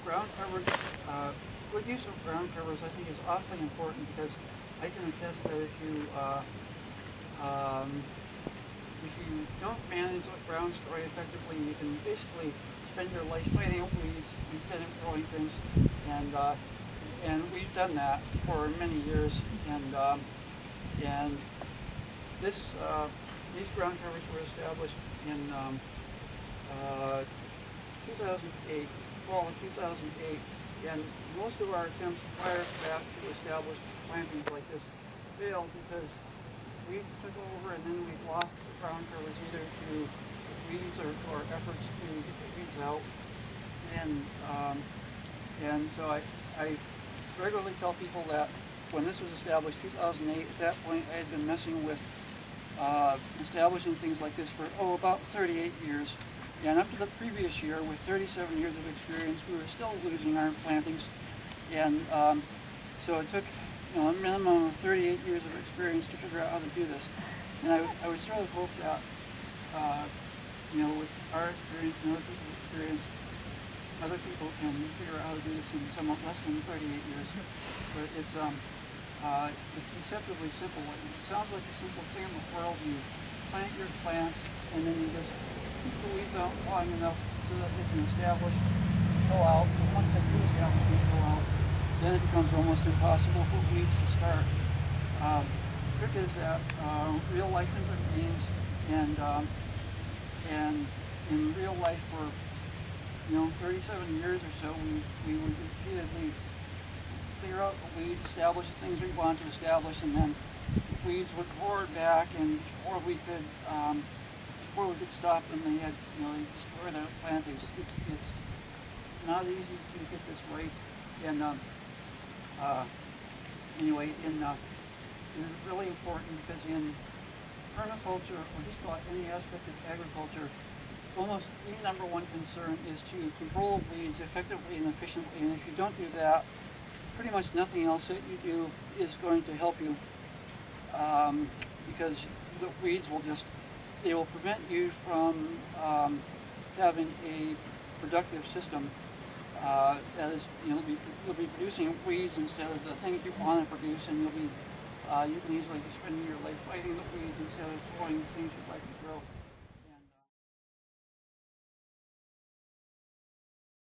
ground covers, good use of ground covers I think is awfully important, because I can attest that if you don't manage ground story effectively, you can basically spend your life fighting weeds instead of growing things, and we've done that for many years, and these ground covers were established in 2008, fall of 2008, and most of our attempts prior to that to establish plantings like this failed because weeds took over, and then we've lost the ground covers either to weeds or efforts to get the weeds out. And so I regularly tell people that when this was established, 2008, at that point I had been messing with establishing things like this for, about 38 years. And up to the previous year, with 37 years of experience, we were still losing our plantings. And so it took a minimum of 38 years of experience to figure out how to do this. And I would sort of hope that, with our experience and other people's experience, other people can figure out how to do this in somewhat less than 38 years. But it's deceptively simple. It sounds like the simplest thing in the world. You plant your plants, and then you just keep the weeds out long enough so that they can establish, fill out. And once they do establish and fill out, then it becomes almost impossible for weeds to start. The trick is that real life intervenes, and in real life for 37 years or so, we would repeatedly figure out the weeds, establish the things we want to establish, and then the weeds would roar back, and before we could stop them, they had they destroy their plantings. It's not easy to get this right, and anyway, it's really important because in permaculture, or just about any aspect of agriculture, almost the number one concern is to control weeds effectively and efficiently, and if you don't do that, pretty much nothing else that you do is going to help you, because the weeds will prevent you from having a productive system. That is, you'll be producing weeds instead of the things you want to produce, and you can easily be spending your life fighting the weeds instead of growing things you'd like to grow.